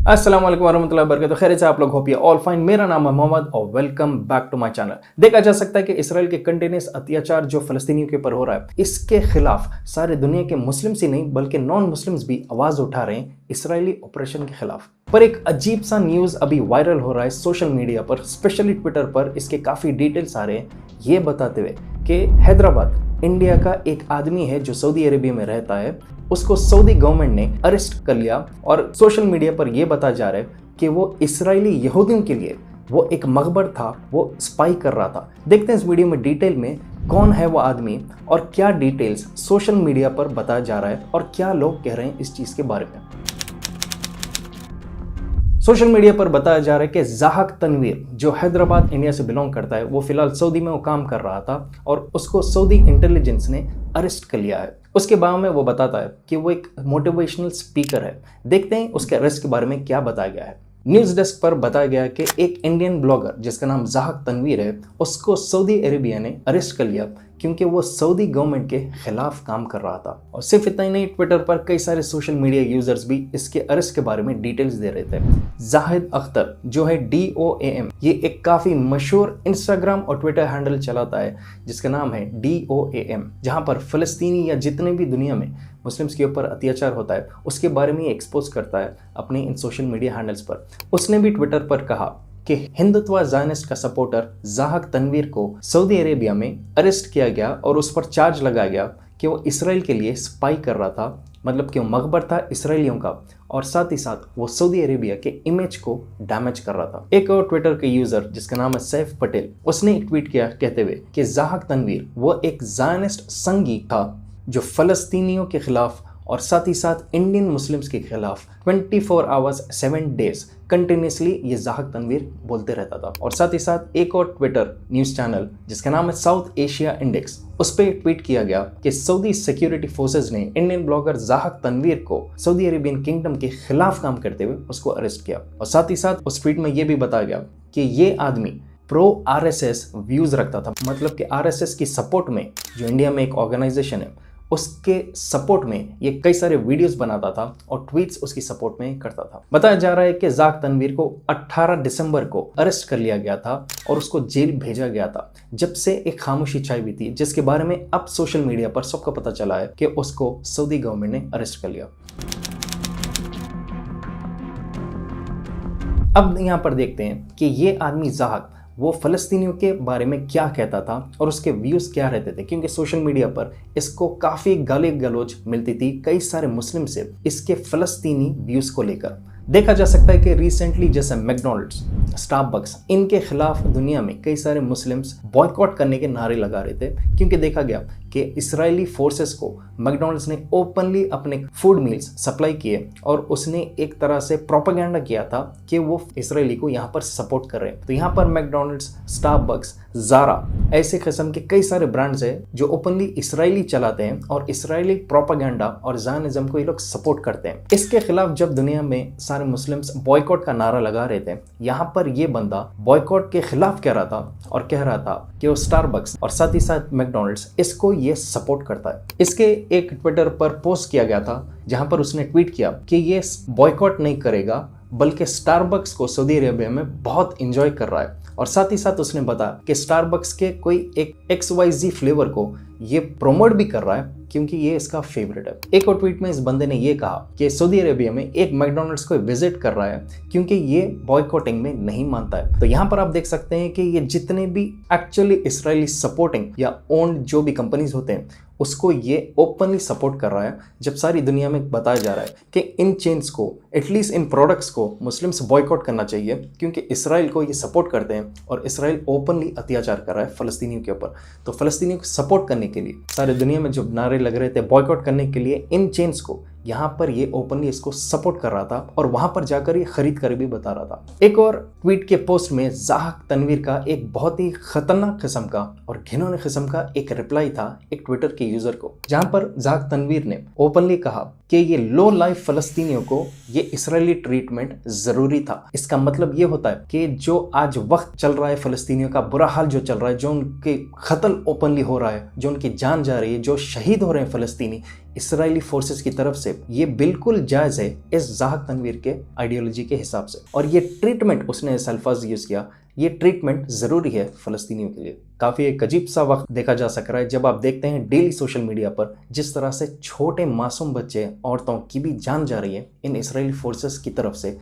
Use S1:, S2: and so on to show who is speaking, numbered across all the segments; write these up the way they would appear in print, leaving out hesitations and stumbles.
S1: अस्सलाम वालेकुम वरहमतुल्लाहि वबरकातुहू। खैर से आप लोग होप ऑल फाइन। मेरा नाम है मोहम्मद और welcome back to my channel. देखा जा सकता है कि इसराइल के कंटिन्यूस अत्याचार जो फलस्तीनियों के ऊपर हो रहा है, इसके खिलाफ सारे दुनिया के मुस्लिम्स ही नहीं बल्कि नॉन मुस्लिम्स भी आवाज उठा रहे हैं इसराइली ऑपरेशन के खिलाफ। पर एक अजीब सा न्यूज अभी वायरल हो रहा है सोशल मीडिया पर, स्पेशली ट्विटर पर। इसके काफी डिटेल्स आ रहे हैं ये बताते हुए कि हैदराबाद इंडिया का एक आदमी है जो सऊदी अरेबिया में रहता है, उसको सऊदी गवर्नमेंट ने अरेस्ट कर लिया और सोशल मीडिया पर यह बताया जा रहा है कि वो इसराइली यहूदियों के लिए वो एक मकबर था, वो स्पाई कर रहा था। देखते हैं इस वीडियो में डिटेल में कौन है वो आदमी और क्या डिटेल्स सोशल मीडिया पर बताया जा रहा है और क्या लोग कह रहे हैं इस चीज के बारे में। सोशल मीडिया पर बताया जा रहा है कि ज़ाहक तनवीर जो हैदराबाद इंडिया से बिलोंग करता है, वो फिलहाल सऊदी में वो काम कर रहा था और उसको सऊदी इंटेलिजेंस ने अरेस्ट कर लिया है। उसके बारे में वो बताता है कि वो एक मोटिवेशनल स्पीकर है। देखते हैं उसके अरेस्ट के बारे में क्या बताया गया है। न्यूज़ डेस्क पर बताया गया कि एक इंडियन ब्लॉगर जिसका नाम ज़ाहक तनवीर है, उसको सऊदी अरेबिया ने अरेस्ट कर लिया क्योंकि वो सऊदी गवर्नमेंट के खिलाफ काम कर रहा था। और सिर्फ इतना ही नहीं, ट्विटर पर कई सारे सोशल मीडिया यूजर्स भी इसके अरेस्ट के बारे में डिटेल्स दे रहे थे। जाहिद अख्तर जो है DOAM, ये एक काफी मशहूर इंस्टाग्राम और ट्विटर हैंडल चलाता है जिसका नाम है DOAM, जहां पर फलस्तीनी या जितने भी दुनिया में मुस्लिम्स के ऊपर अत्याचार होता है उसके बारे में एक्सपोज करता है अपने इन सोशल मीडिया हैंडल्स पर। उसने भी ट्विटर पर कहा कि हिंदुत्व ज़ायनिस्ट का सपोर्टर ज़ाहक तनवीर को सऊदी अरेबिया में अरेस्ट किया गया और उस पर चार्ज लगाया गया कि वो इसराइल के लिए स्पाई कर रहा था, मतलब कि वो मकबर था इसराइलियों का और साथ ही साथ वो सऊदी अरेबिया के इमेज को डैमेज कर रहा था। एक और ट्विटर के यूजर जिसका नाम है सैफ पटेल, उसने एक ट्वीट किया कहते हुए कि ज़ाहक तनवीर वो एक ज़ायनिस्ट संगी था जो फलस्तीनियों के खिलाफ और साथ ही साथ इंडियन मुस्लिम्स के खिलाफ 24 आवर्स 7 डेज कंटिन्यूसली ये ज़ाहक तनवीर बोलते रहता था। और साथ ही साथ एक और ट्विटर न्यूज़ चैनल जिसका नाम है साउथ एशिया इंडेक्स, उस पर ट्वीट किया गया कि सऊदी सिक्योरिटी फोर्सेस ने इंडियन ब्लॉगर ज़ाहक तनवीर को सऊदी अरेबियन किंगडम के खिलाफ काम करते हुए उसको अरेस्ट किया। और साथ ही साथ उस ट्वीट में ये भी बताया गया कि ये आदमी प्रो RSS व्यूज रखता था, मतलब कि RSS की सपोर्ट में जो इंडिया में एक ऑर्गेनाइजेशन है उसके सपोर्ट में ये कई सारे वीडियोस बनाता था और ट्वीट्स उसकी सपोर्ट में करता था। बताया जा रहा है कि ज़ाहक तनवीर को 18 दिसंबर को अरेस्ट कर लिया गया था और उसको जेल भेजा गया था, जब से एक खामोशी छाई हुई थी जिसके बारे में अब सोशल मीडिया पर सबको पता चला है कि उसको सऊदी गवर्नमेंट ने अरेस्ट कर लिया। अब यहाँ पर देखते हैं कि ये आदमी ज़ाहक वो फ़लस्तीनियों के बारे में क्या कहता था और उसके व्यूज़ क्या रहते थे, क्योंकि सोशल मीडिया पर इसको काफ़ी गाली गलौज मिलती थी कई सारे मुस्लिम से इसके फ़लस्तीनी व्यूज़ को लेकर। देखा जा सकता है कि रिसेंटली जैसे मैकडॉनल्ड्स, स्टारबक्स, इनके खिलाफ दुनिया में कई सारे मुस्लिम्स बॉयकॉट करने के नारे लगा रहे थे, क्योंकि देखा गया कि इसराइली फोर्सेस को मैकडॉनल्ड्स ने ओपनली अपने फूड मील्स सप्लाई किए और उसने एक तरह से प्रोपेगेंडा किया था कि वो इसराइली को यहाँ पर सपोर्ट कर रहे हैं। तो यहाँ पर मैकडॉनल्ड्स, स्टारबक्स, ज़ारा, ऐसे किस्म के कई सारे ब्रांड्स हैं जो ओपनली इसराइली चलाते हैं और इसराइली प्रोपेगेंडा और ज़ायनिज़्म को ये लोग सपोर्ट करते हैं। इसके खिलाफ जब दुनिया में सारे मुस्लिम्स बॉयकॉट का नारा लगा रहे थे, यहाँ पर ये बंदा बॉयकॉट के खिलाफ कह रहा था और कह रहा था कि वो स्टारबक्स और साथ ही साथ मैकडॉनल्ड्स इसको ये सपोर्ट करता है। इसके एक ट्विटर पर पोस्ट किया गया था जहां पर उसने ट्वीट किया कि ये बॉयकॉट नहीं करेगा बल्कि स्टारबक्स को सऊदी अरेबिया में बहुत इंजॉय कर रहा है। और साथ ही साथ उसने बताया कि स्टारबक्स के कोई एक XYZ फ्लेवर को ये प्रोमोट भी कर रहा है क्योंकि ये इसका फेवरेट है। एक और ट्वीट में इस बंदे ने ये कहा कि सऊदी अरेबिया में एक मैकडॉनल्ड्स को विजिट कर रहा है क्योंकि ये बॉयकॉटिंग में नहीं मानता है। तो यहाँ पर आप देख सकते हैं कि ये जितने भी एक्चुअली इसराइली सपोर्टिंग या ओन्ड जो भी कंपनीज होते हैं उसको ये ओपनली सपोर्ट कर रहा है, जब सारी दुनिया में बताया जा रहा है कि इन चेन्स को, एटलीस्ट इन प्रोडक्ट्स को मुस्लिम्स बॉयकॉट करना चाहिए क्योंकि इसराइल को ये सपोर्ट करते हैं और इसराइल ओपनली अत्याचार कर रहा है फ़लस्तीनियों के ऊपर। तो फ़लस्तीनियों को सपोर्ट करने के लिए सारी दुनिया में जो नारे लग रहे थे बॉयकॉट करने के लिए इन चेन्स को, यहाँ पर ये ओपनली इसको सपोर्ट कर रहा था और वहां पर जाकर ये खरीद कर भी बता रहा था। एक और ट्वीट के पोस्ट में ज़ाहक तनवीर का एक बहुत ही खतरनाक किस्म का और घिनौने किस्म का एक रिप्लाई था एक ट्विटर के यूजर को, जहां पर ज़ाहक तनवीर ने ओपनली कहा कि ये लो लाइफ फ़लस्तीनियों को ये इसराइली ट्रीटमेंट ज़रूरी था। इसका मतलब ये होता है कि जो आज वक्त चल रहा है, फ़लस्तीनियों का बुरा हाल जो चल रहा है, जो उनके कत्ल ओपनली हो रहा है, जो उनकी जान जा रही है, जो शहीद हो रहे हैं फ़लस्तीनी इसराइली फोर्सेस की तरफ से, ये बिल्कुल जायज़ है इस ज़ाहक तनवीर के आइडियोलॉजी के हिसाब से। और ये ट्रीटमेंट, उसने इस अल्फाज यूज़ किया, ये ट्रीटमेंट ज़रूरी है फ़लस्तीनियों के लिए। काफ़ी एक अजीब सा वक्त देखा जा सक रहा है जब आप देखते हैं डेली सोशल मीडिया पर जिस तरह से छोटे मासूम बच्चे, औरतों की भी जान जा रही है इन इसराइली फोर्सेस की तरफ से।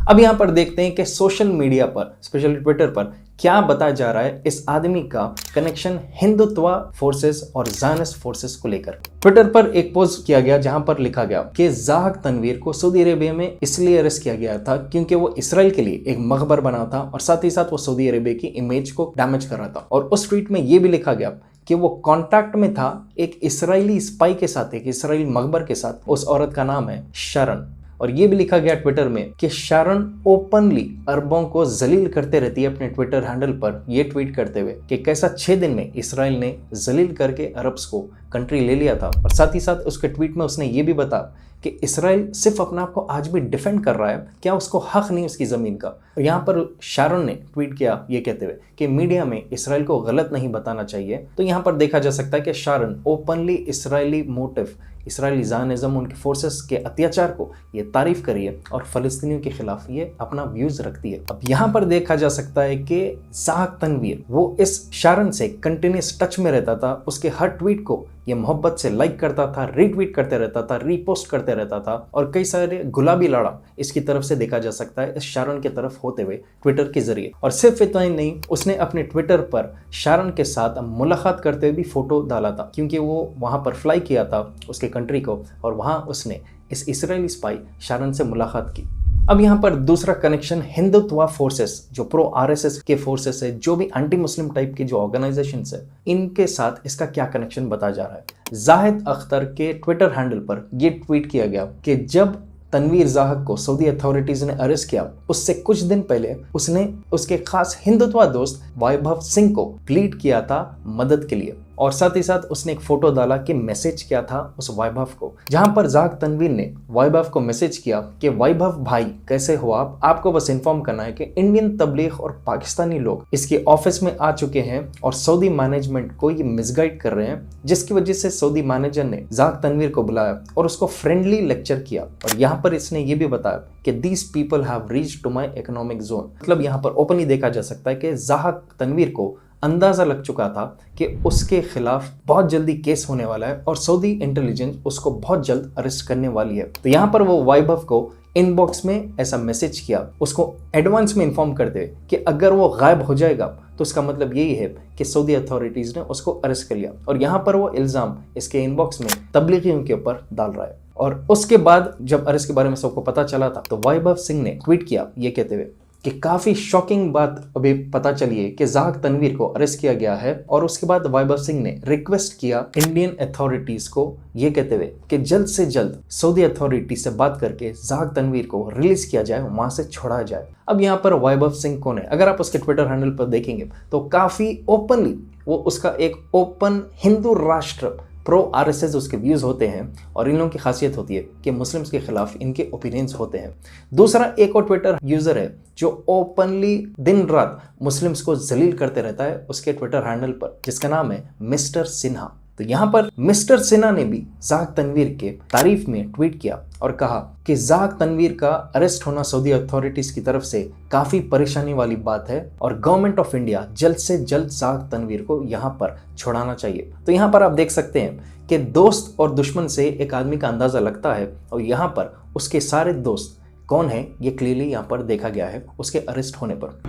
S1: अब यहाँ पर देखते हैं कि सोशल मीडिया पर, स्पेशली ट्विटर पर, क्या बताया जा रहा है इस आदमी का कनेक्शन हिंदुत्व फोर्सेस और ज़ायनिस्ट फोर्सेस को लेकर। ट्विटर पर एक पोस्ट किया गया जहां पर लिखा गया कि ज़ाहक तनवीर को सऊदी अरेबिया में इसलिए अरेस्ट किया गया था क्योंकि वो इसराइल के लिए एक मकबर बना था और साथ ही साथ वो सऊदी अरेबिया की इमेज को डैमेज कर रहा था। और उस ट्वीट में ये भी लिखा गया कि वो कांटेक्ट में था एक इसराइली स्पाई के साथ, एक इसराइली मकबर के साथ। उस औरत का नाम है शारन। और ये भी लिखा गया ट्विटर में कि शारन ओपनली अरबों को जलील करते रहती है अपने ट्विटर हैंडल पर, ये ट्वीट करते हुए कि कैसा 6 दिन में इसराइल ने जलील करके अरब्स को कंट्री ले लिया था। और साथ ही साथ उसके ट्वीट में उसने ये भी बताया कि इसराइल सिर्फ अपने आप को आज भी डिफेंड कर रहा है, क्या उसको हक नहीं उसकी ज़मीन का। और यहाँ पर शारन ने ट्वीट किया ये कहते हुए कि मीडिया में इसराइल को गलत नहीं बताना चाहिए। तो यहाँ पर देखा जा सकता है कि शारन ओपनली इसराइली मोटिव, इसराइली ज़ायनिज़्म, उनके फोर्सेस के अत्याचार को ये तारीफ करी है और फ़लस्तीनियों के खिलाफ ये अपना व्यूज़ रखती है। अब यहाँ पर देखा जा सकता है कि ज़ाहक तनवीर वो इस शारन से कंटिन्यूस टच में रहता था, उसके हर ट्वीट को ये मोहब्बत से लाइक करता था, रीट्वीट करते रहता था, रीपोस्ट करते रहता था और कई सारे गुलाबी लाड़ा इसकी तरफ से देखा जा सकता है इस शारन की तरफ होते हुए ट्विटर के जरिए। और सिर्फ इतना ही नहीं, उसने अपने ट्विटर पर शारन के साथ मुलाकात करते हुए भी फोटो डाला था क्योंकि वो वहाँ पर फ्लाई किया था उसके कंट्री को और वहाँ उसने इस इसराइली स्पाई शारन से मुलाकात की। अब यहाँ पर दूसरा कनेक्शन हिंदुत्व फोर्सेस, जो प्रो आरएसएस के फोर्सेस है, जो भी एंटी मुस्लिम टाइप के जो ऑर्गेनाइजेशंस है, इनके साथ इसका क्या कनेक्शन बताया जा रहा है। जाहिद अख्तर के ट्विटर हैंडल पर यह ट्वीट किया गया कि जब तनवीर ज़ाहक को सऊदी अथॉरिटीज ने अरेस्ट किया, उससे कुछ दिन पहले उसने उसके खास हिंदुत्व दोस्त वैभव सिंह को प्लीड किया था मदद के लिए। और साथ ही साथ उसने एक फोटो डाला कि मैसेज किया था उस वैभव को, जहां पर ज़ाहक तनवीर ने वैभव को मैसेज किया कि वैभव भाई कैसे हो आप, आपको बस इन्फॉर्म करना है कि इंडियन तबलीग और पाकिस्तानी लोग इसके ऑफिस में आ चुके हैं और सऊदी मैनेजमेंट को ये मिसगाइड कर रहे हैं, जिसकी वजह से सऊदी मैनेजर ने ज़ाहक तनवीर को बुलाया और उसको फ्रेंडली लेक्चर किया। और यहाँ पर इसने ये भी बताया कि these people have reached to my economic zone. मतलब यहाँ पर ओपनली देखा जा सकता है कि ज़ाहक तनवीर को अंदाज़ा लग चुका था कि उसके खिलाफ बहुत जल्दी केस होने वाला है और सऊदी इंटेलिजेंस उसको बहुत जल्द अरेस्ट करने वाली है। तो यहाँ पर वो वैभव को इनबॉक्स में ऐसा मैसेज किया, उसको एडवांस में इन्फॉर्म करते हुए कि अगर वो गायब हो जाएगा तो उसका मतलब यही है कि सऊदी अथॉरिटीज़ ने उसको अरेस्ट कर लिया। और यहाँ पर वो इल्ज़ाम इसके इनबॉक्स में तबलीगियों के ऊपर डाल रहा है। और उसके बाद जब अरेस्ट के बारे में सबको पता चला था तो वैभव सिंह ने ट्वीट किया ये कहते हुए कि काफ़ी शॉकिंग बात अभी पता चली है कि ज़ाहक तनवीर को अरेस्ट किया गया है। और उसके बाद वैभव सिंह ने रिक्वेस्ट किया इंडियन अथॉरिटीज़ को ये कहते हुए कि जल्द से जल्द सऊदी अथॉरिटी से बात करके ज़ाहक तनवीर को रिलीज़ किया जाए, वहाँ से छोड़ा जाए। अब यहाँ पर वैभव सिंह कौन है? अगर आप उसके ट्विटर हैंडल पर देखेंगे तो काफ़ी ओपनली वो उसका एक ओपन हिंदू राष्ट्र प्रो आरएसएस उसके व्यूज़ होते हैं और इन लोगों की खासियत होती है कि मुस्लिम्स के खिलाफ इनके ओपिनियंस होते हैं। दूसरा एक और ट्विटर यूज़र है जो ओपनली दिन रात मुस्लिम्स को जलील करते रहता है उसके ट्विटर हैंडल पर, जिसका नाम है मिस्टर सिन्हा। तो यहाँ पर मिस्टर सिन्हा ने भी ज़ाहक तनवीर के तारीफ में ट्वीट किया और कहा कि ज़ाहक तनवीर का अरेस्ट होना सऊदी अथॉरिटीज़ की तरफ से काफ़ी परेशानी वाली बात है और गवर्नमेंट ऑफ इंडिया जल्द से जल्द ज़ाहक तनवीर को यहाँ पर छुड़ाना चाहिए। तो यहाँ पर आप देख सकते हैं कि दोस्त और दुश्मन से एक आदमी का अंदाज़ा लगता है और यहाँ पर उसके सारे दोस्त कौन है ये क्लियरली यहाँ पर देखा गया है उसके अरेस्ट होने पर।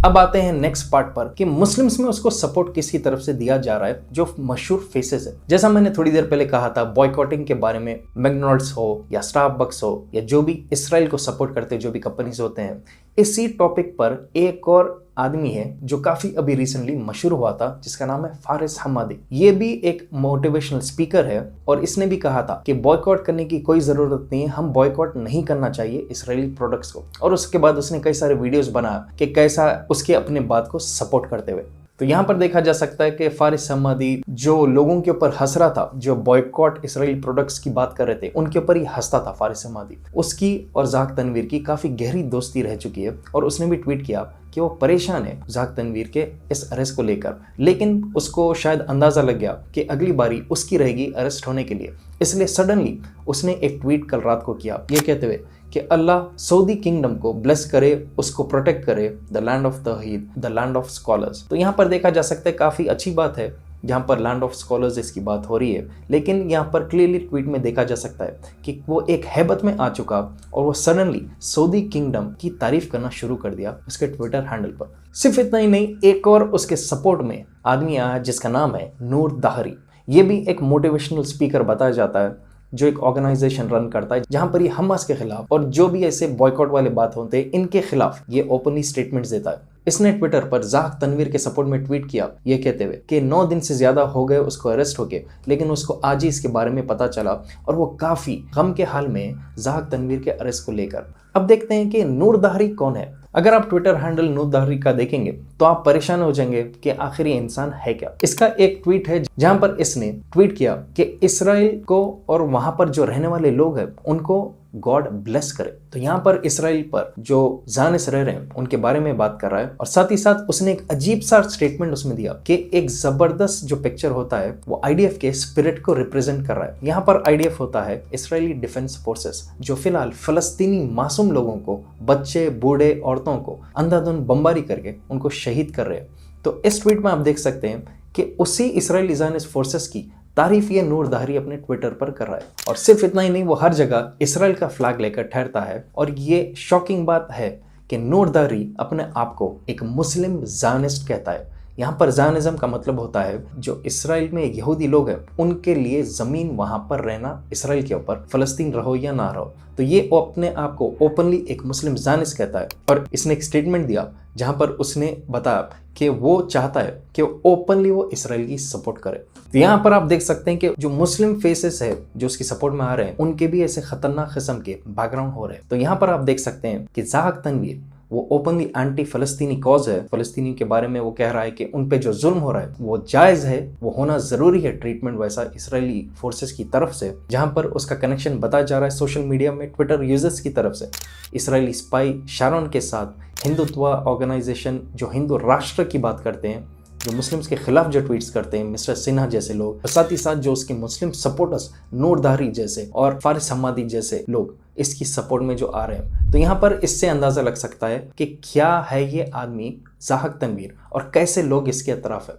S1: अब आते हैं नेक्स्ट पार्ट पर कि मुस्लिम्स में उसको सपोर्ट किसकी तरफ से दिया जा रहा है, जो मशहूर फेसेस है। जैसा मैंने थोड़ी देर पहले कहा था बॉयकॉटिंग के बारे में, मैकडॉनल्ड्स हो या स्टारबक्स हो या जो भी इसराइल को सपोर्ट करते जो भी कंपनीज होते हैं, इसी टॉपिक पर एक और आदमी है जो काफी अभी रिसेंटली मशहूर हुआ था, जिसका नाम है फारिस हम्मादी। ये भी एक मोटिवेशनल स्पीकर है और इसने भी कहा था कि बॉयकॉट करने की कोई जरूरत नहीं है, हम बॉयकॉट नहीं करना चाहिए इसराइली प्रोडक्ट्स को। और उसके बाद उसने कई सारे वीडियोस बनाया कि कैसा उसके अपने बात को सपोर्ट करते हुए। तो यहाँ पर देखा जा सकता है कि फारिस हम्मादी जो लोगों के ऊपर हंस रहा था, जो बॉयकॉट इसराइली प्रोडक्ट्स की बात कर रहे थे, उनके ऊपर ही हंसता था फारिस हम्मादी। उसकी और ज़ाक तनवीर की काफ़ी गहरी दोस्ती रह चुकी है और उसने भी ट्वीट किया कि वो परेशान है ज़ाक तनवीर के इस अरेस्ट को लेकर, लेकिन उसको शायद अंदाज़ा लग गया कि अगली बारी उसकी रहेगी अरेस्ट होने के लिए। इसलिए सडनली उसने एक ट्वीट कल रात को किया, ये कहते हुए कि अल्लाह सऊदी किंगडम को ब्लेस करे, उसको प्रोटेक्ट करे, द लैंड ऑफ तौहीद, द लैंड ऑफ स्कॉलर्स। तो यहाँ पर देखा जा सकता है काफ़ी अच्छी बात है जहाँ पर लैंड ऑफ स्कॉलर्स इसकी बात हो रही है, लेकिन यहाँ पर क्लियरली ट्वीट में देखा जा सकता है कि वो एक हैबत में आ चुका और वो सडनली सऊदी किंगडम की तारीफ करना शुरू कर दिया उसके ट्विटर हैंडल पर। सिर्फ इतना ही नहीं, एक और उसके सपोर्ट में आदमी आया जिसका नाम है नूर दाहरी। ये भी एक मोटिवेशनल स्पीकर बताया जाता है जो एक ऑर्गेनाइजेशन रन करता है जहां पर ये हमास के खिलाफ और जो भी ऐसे बॉयकॉट वाले बात होते हैं इनके खिलाफ ये ओपनली स्टेटमेंट्स देता है। इसने ट्विटर पर ज़ाक तनवीर के सपोर्ट में ट्वीट किया, ये कहते हुए कि 9 दिन से ज्यादा हो गए उसको अरेस्ट होके, लेकिन उसको आज ही इसके बारे में पता चला और वो काफी गम के हाल में ज़ाक तनवीर के अरेस्ट को लेकर। अब देखते हैं कि नूर दाहरी कौन है। अगर आप ट्विटर हैंडल नूर दाहरी का देखेंगे तो आप परेशान हो जाएंगे कि आखिर ये इंसान है क्या। इसका एक ट्वीट है जहां पर इसने ट्वीट किया कि इसराइल को और वहां पर जो रहने वाले लोग हैं उनको गॉड ब्लेस करे। तो यहाँ पर इसराइल पर जो ज़ानिस रह रहे हैं उनके बारे में बात कर रहा है और साथ ही साथ उसने एक अजीब सा स्टेटमेंट उसमें दिया कि एक जबरदस्त जो पिक्चर होता है वो आईडीएफ के स्पिरिट को रिप्रेजेंट कर रहा है। यहाँ पर आईडीएफ होता है इसराइली डिफेंस फोर्सेस, जो फिलहाल फलस्तीनी मासूम लोगों को, बच्चे, बूढ़े, औरतों को अंधाधुंध बमबारी करके उनको शहीद कर रहे हैं। तो इस ट्वीट में आप देख सकते हैं कि उसी इसराइली ज़ानिस फोर्सेस की तारीफ ये नूर दाहरी अपने ट्विटर पर कर रहा है। और सिर्फ इतना ही नहीं, वो हर जगह इसराइल का फ्लैग लेकर ठहरता है। और ये शॉकिंग बात है कि नूर दाहरी अपने आप को एक मुस्लिम ज़ायनिस्ट कहता है। यहाँ पर ज़ायनिज़्म का मतलब होता है जो इसराइल में यहूदी लोग हैं उनके लिए ज़मीन वहाँ पर रहना, इसराइल के ऊपर, फ़लस्तीन रहो या ना रहो। तो ये वो अपने आप को ओपनली एक मुस्लिम ज़ायनिस्ट कहता है। और इसने एक स्टेटमेंट दिया जहाँ पर उसने बताया कि वो चाहता है कि ओपनली वो इसराइल की सपोर्ट करे। तो यहाँ पर आप देख सकते हैं कि जो मुस्लिम फेसेस है जो उसकी सपोर्ट में आ रहे हैं उनके भी ऐसे खतरनाक किस्म के बैकग्राउंड हो रहे हैं। तो यहाँ पर आप देख सकते हैं कि ज़ाक तनवीर वो ओपनली एंटी फलस्तीनी कॉज है। फलस्तीनी के बारे में वो कह रहा है कि उन पे जो जुल्म हो रहा है वो जायज़ है, वो होना ज़रूरी है ट्रीटमेंट वैसा इसराइली फोर्सेस की तरफ से। जहाँ पर उसका कनेक्शन बताया जा रहा है सोशल मीडिया में ट्विटर यूजर्स की तरफ से इसराइली स्पाई शारोन के साथ, हिंदुत्व ऑर्गेनाइजेशन जो हिंदू राष्ट्र की बात करते हैं, जो मुस्लिम्स के खिलाफ जो ट्वीट्स करते हैं मिस्टर सिन्हा जैसे लोग, और साथ ही साथ जो उसके मुस्लिम सपोर्टर्स नूर दाहरी जैसे और फारिस हम्मादी जैसे लोग इसकी सपोर्ट में जो आ रहे हैं। तो यहाँ पर इससे अंदाज़ा लग सकता है कि क्या है ये आदमी ज़ाक तनवीर और कैसे लोग इसके अतराफ है।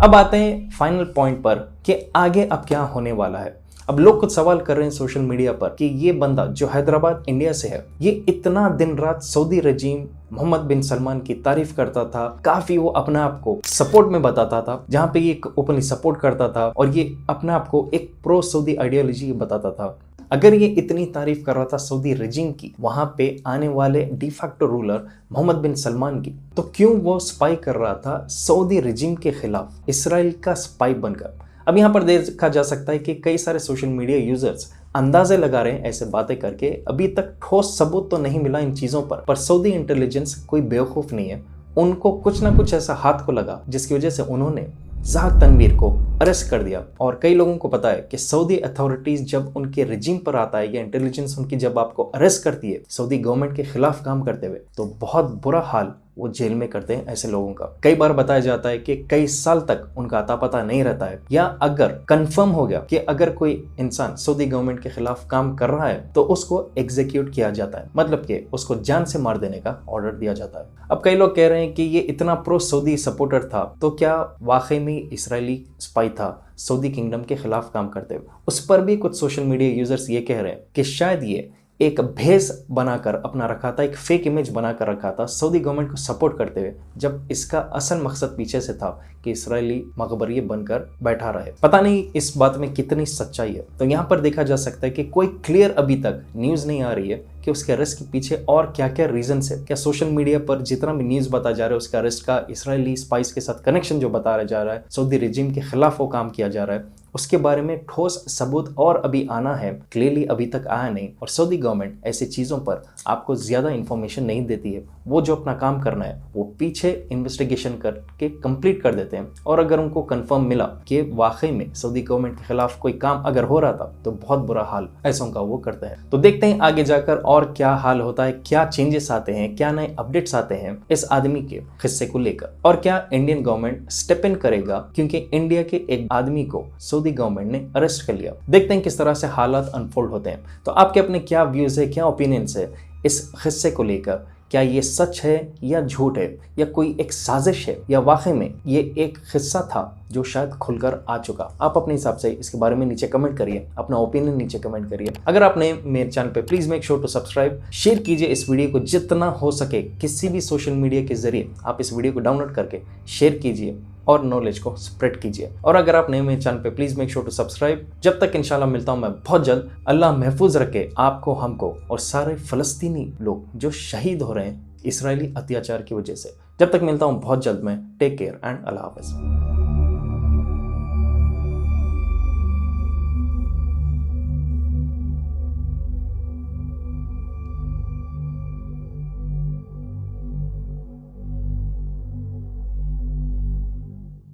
S1: अब आते हैं फाइनल पॉइंट पर कि आगे अब क्या होने वाला है। अब लोग कुछ सवाल कर रहे हैं सोशल मीडिया पर कि ये बंदा जो हैदराबाद इंडिया से है, ये इतना दिन रात सऊदी रजीम मोहम्मद बिन सलमान की तारीफ करता था, काफी वो अपने आप को सपोर्ट में बताता था, जहाँ पे ये ओपनली सपोर्ट करता था और ये अपने आप को एक प्रो सऊदी आइडियोलॉजी बताता था। अगर ये इतनी तारीफ कर रहा था सऊदी रजीम की, वहां पे आने वाले डिफैक्टो रूलर मोहम्मद बिन सलमान की, तो क्यों वो स्पाई कर रहा था सऊदी रजीम के खिलाफ, इसराइल का स्पाई बनकर। अब यहाँ पर देखा जा सकता है कि कई सारे सोशल मीडिया यूजर्स अंदाजे लगा रहे हैं ऐसे बातें करके। अभी तक ठोस सबूत तो नहीं मिला इन चीज़ों पर सऊदी इंटेलिजेंस कोई बेवकूफ़ नहीं है, उनको कुछ ना कुछ ऐसा हाथ को लगा जिसकी वजह से उन्होंने ज़ाक तनवीर को अरेस्ट कर दिया। और कई लोगों को पता है कि सऊदी अथॉरिटीज़ जब उनके रिजीम पर आता है या इंटेलिजेंस उनकी जब आपको अरेस्ट करती है सऊदी गवर्नमेंट के खिलाफ काम करते हुए, तो बहुत बुरा हाल वो जेल में करते हैं ऐसे लोगों का। कई बार बताया जाता है कि कई साल तक उनका अता पता नहीं रहता है, या अगर कंफर्म हो गया कि अगर कोई इंसान सऊदी गवर्नमेंट के खिलाफ काम कर रहा है तो उसको एग्जीक्यूट किया जाता है, मतलब कि उसको जान से मार देने का ऑर्डर दिया जाता है। अब कई लोग कह रहे हैं कि ये इतना प्रो सऊदी सपोर्टर था तो क्या वाकई में इसराइली स्पाई था सऊदी किंगडम के खिलाफ काम करते हुए। उस पर भी कुछ सोशल मीडिया यूजर्स ये कह रहे हैं कि शायद ये एक भेस बनाकर अपना रखा था, एक फेक इमेज बनाकर रखा था सऊदी गवर्नमेंट को सपोर्ट करते हुए, जब इसका असल मकसद पीछे से था कि इसराइली मकबरिये बनकर बैठा रहे। पता नहीं इस बात में कितनी सच्चाई है। तो यहाँ पर देखा जा सकता है कि कोई क्लियर अभी तक न्यूज़ नहीं आ रही है कि उसके अरेस्ट के पीछे और क्या क्या रीजन है। क्या सोशल मीडिया पर जितना भी न्यूज़ बताया जा रहा है उसके अरेस्ट का इसराइली स्पाइस के साथ कनेक्शन जो बताया जा रहा है, सऊदी रिजीम के खिलाफ वो काम किया जा रहा है, उसके बारे में ठोस सबूत और अभी आना है, क्लियरली अभी तक आया नहीं। और सऊदी गवर्नमेंट ऐसी चीज़ों पर आपको ज़्यादा इन्फॉर्मेशन नहीं देती है। वो जो अपना काम करना है वो पीछे इन्वेस्टिगेशन करके कंप्लीट कर देते हैं, और अगर उनको कंफर्म मिला कि वाकई में सऊदी गवर्नमेंट के खिलाफ कोई काम अगर हो रहा था तो बहुत बुरा हाल ऐसों का वो करते हैं। तो देखते हैं आगे जाकर और क्या हाल होता है, क्या चेंजेस आते हैं, क्या नए अपडेट्स आते हैं इस आदमी के हिस्से को लेकर, और क्या इंडियन गवर्नमेंट स्टेप इन करेगा, क्योंकि इंडिया के एक आदमी को सऊदी गवर्नमेंट ने अरेस्ट कर लिया। देखते हैं किस तरह से हालात अनफोल्ड होते हैं। तो आपके अपने क्या व्यूज है, क्या ओपिनियंस है इस हिस्से को लेकर? क्या ये सच है या झूठ है, या कोई एक साजिश है, या वाकई में ये एक हिस्सा था जो शायद खुलकर आ चुका? आप अपने हिसाब से इसके बारे में नीचे कमेंट करिए, अपना ओपिनियन नीचे कमेंट करिए। अगर आपने मेरे चैनल पे, please make sure to subscribe, share कीजिए इस वीडियो को जितना हो सके, किसी भी सोशल मीडिया के जरिए आप इस वीडियो को डाउनलोड करके शेयर कीजिए और नॉलेज को स्प्रेड कीजिए। और अगर आप नए मेरे चैनल पे, please make sure to subscribe. जब तक इंशाल्लाह मिलता हूं मैं बहुत जल्द। अल्लाह महफूज रखे आपको, हमको और सारे फलस्तीनी लोग जो शहीद हो रहे हैं इसराइली अत्याचार की वजह से। जब तक मिलता हूं बहुत जल्द मैं, टेक केयर एंड अल्लाह हाफिज।